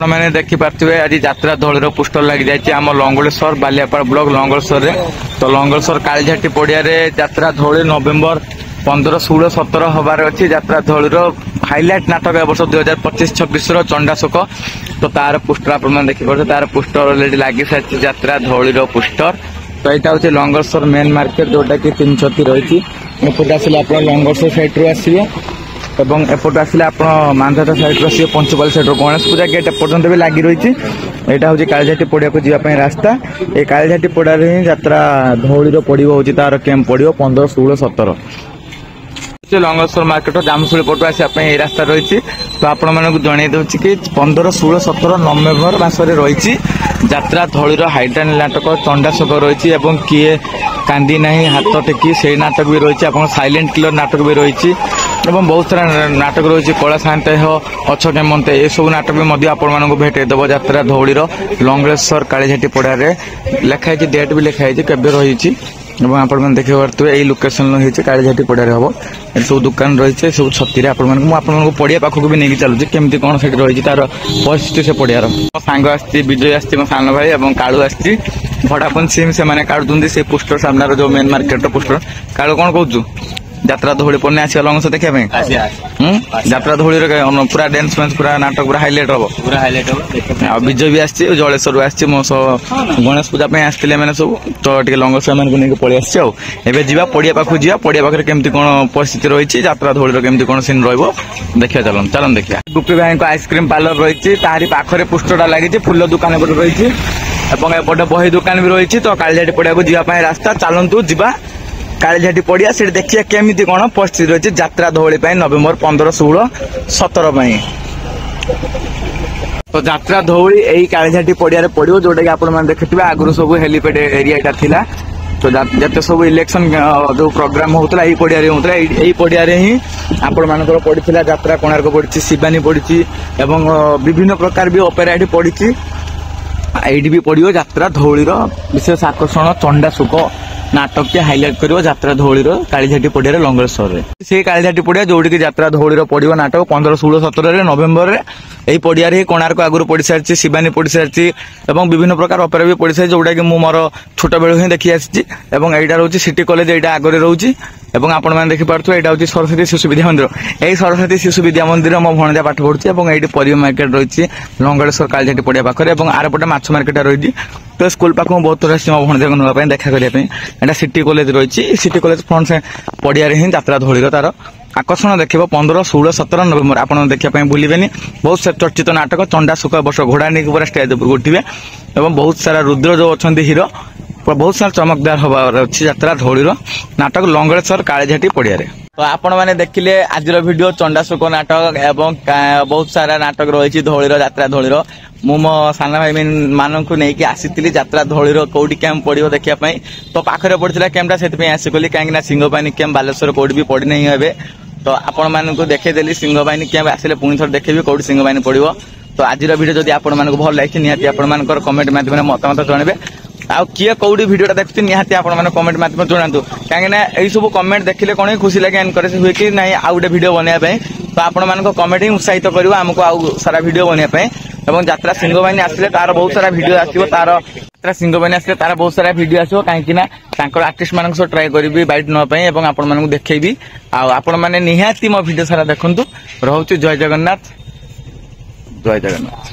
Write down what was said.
मैंने देखिपे आज यात्रा धौलीर पोस्टर लगी जाए आम लंगलेश्वर बालियापाड़ ब्लॉक लंगलेश्वर तो लंगलेश्वर कालीझाटी पड़िया यात्रा धौली नवेम्बर 15, 16, 17 हबार अच्छी यात्रा धौलीर हाइलाइट नाटक ए वर्ष 2025-26 चंडाशोक तो तार पोस्टर आप देखिए तार पोस्टर अलरेडी लगी सारी यात्रा धौलीर पोस्टर तो यहाँ हूँ लंगलेश्वर मेन मार्केट जोटा कि 3 छती रही एपटे आसिले आप लंगलेश्वर सैड्रु आसवे एवं एपटे आसिले आप मानधाता सैड्रु आसवे पंचपाल सैड्रु गणेश पूजा गेट एपर्तंत भी लगी रही यहाँ हूँ कालीझाटी पड़िया को जावाई रास्ता ये कालीझाटी पड़िया ही यात्रा धौलीर पड़ो तार कैंप पड़ो 15, 16, 17 लंगलेश्वर मार्केट जामुशुली पटू आसापी रास्ता रही तो आपण मानक जन दूसरी कि 15, 16, 17 नवेम्बर मसरे रही यात्रा धौलीर हाइड्रान नाटक चंडाशोक रही किए कांदी नहीं हाथ टेकी से नाटक भी रही आप साइलेंट किलर नाटक भी रही बहुत सारा नाटक रही कला सान्तेह अछ केमते ये सब नाटक भी आपण भेटईदेव यात्रा धौलीर लंगलेश्वर कालीझाटी पड़िया लिखाई डेट भी लिखाई केवे रही आपण देखिए यही लोकेशन होती कालीझाटी पड़िया हम ये सब दुकान रही सब छती आपको पड़िया पाखक भी नहीं चलुची केमती कौन से रही तार परिस्थिति से पड़ियार मो सांग आसी विजय आसी मो सान भाई और कालू आसी भड़ापन सिम से काटुंट से पोस्टर सामने जो मेन मार्केट पोस्टर कालू कौन कहूँ यात्रा धौली पड़ने आस लंगस देखा यात्रा धौलीर पूरा डांस फैंस पूरा नाटक पूरा हाइलाइट हम पूरा हाइलाइट हम विजय भी आसी जलेश्वर आसी मो गणेश पूजा आसते मैंने सब तो लंगस मैंने पलि आसे जा पड़िया पाखु जा पड़िया पाखे केमती कौन परिस्थिति रही यात्रा धौलीर केमती कौन सीन देखिए चलन चलन देखिए गुप्पी भाई को आइसक्रीम पार्लर रही तारी पाखे पोस्टरटा लगी फुल दुकान रही एपटे बही दुकान भी रही तो कालीझाटी पड़िया को जावाई रास्ता चलतु जा कालीझाटी पड़िया से देखिए केमिति कौन परिस्थिति रही यात्रा धौली नवेम्बर 15, 16, 17 तो यात्रा धौली यही कालीझाटी पड़िया पड़ो जोटा कि आप देखिए आगुरी सब हेलीपैड एरिया थिला तो जिते सब इलेक्शन जो प्रोग्राम होता है पड़िया होता है यही पड़िया ही आपण पड़ा यात्रा कोणार्क पड़ी शिवानी पड़ी एवं विभिन्न प्रकार भी अपेरा ये पड़ी ये भी पड़ो यात्रा धौलीर विशेष आकर्षण चंडाशोक नाटक के हाइलाइट करियो यात्रा धौलीर कालीझाटी पड़िया लंगलेश्वर से कालीझाटी पड़िया जोड़ी यात्रा धौलीर पड़ो नाटक 15, 16, 17 नवेम्बर यही पड़िया ही कोणार्क आगुरी पड़ सारी शिवानी पड़ सारी विभिन्न प्रकार अपेरा भी पड़ सारी जोटा कि मोर छोट बेलू ही देखी आसी यहाँ रोचे सिटी कॉलेज यहाँ आगे रोचे आपण देखिपे यहाँ हूँ सरस्वती शिशु विद्या मंदिर यही सरस्वती शिशु विद्या मंदिर मो भणजा पाठ पढ़ुची ये परिवा मार्केट रही लंगलेश्वर कालीझाटी पड़िया पाखे आरपटे माछ मार्केट रही तो स्कूल पाख बहुत थोड़ा मो भणजा को नापी देखा करने सिटी कॉलेज रही सिटी कॉलेज फ्रंट से पड़िया ही यात्रा धौलीर तार आकर्षण देखिए 15, 16, 17 नवेम्बर आप देखा भूलें बहुत सारा चर्चित नाटक चंडाशोक वर्ष घोड़ा नहीं पूरा स्टेज उपर उठे बहुत सारा रुद्र जो अच्छा हिरो बहुत सारा चमकदार हबार अच्छी यात्रा धौलीर नाटक लंगलेश्वर कालीझाटी पड़िया तो आपण मैंने देखिले आज वीडियो चंडाशोक नाटक एवं बहुत सारा नाटक रही धौलीर यात्रा धौलीर मु मो सान भाई मान को लेकिन आसी यात्रा धौलीर कौटी कैंप पड़ो देखापी तो पाखे पड़ा कैंपटा से आसिकली कहीं सिंहबाहिनी कैंप बालेश्वर कौटी भी पड़ी नहीं हे तो आपण मानक देखदेली सिंहबाहिनी कैंप आसिले पुणी थोड़े देखेबी कौटी सिंहबाहिनी पड़ो तो आज वीडियो जदि आपण मानक भल लगे निहाती आपण कमेंट माध्यम मतामत जनइबे आ किए कौटी भिडियोटा देखते निहाती आपण कमेंट माध्यम जनातु कहीं सब कमेंट देखिले कौन खुशी लगे एनकरेज हुए कि नहीं आउ गोटे भिडियो बनवाई तो आपण मान कमेंट ही उत्साहित कर आमको आउ सारा भिडियो बनवाई एवं यात्रा सिंहबाहिनी आसिले तार बहुत सारा भिडियो आसो तार यात्रा सिंहबाहिनी आसिले तार बहुत सारा भिडियो आसो कहीं आर्टिस्ट मान ट्राए करी बैट नापी और आपण मानक देखी आपण मैंने निहाती मो भिडियो सारा देखु रोचे जय जगन्नाथ जय जगन्नाथ।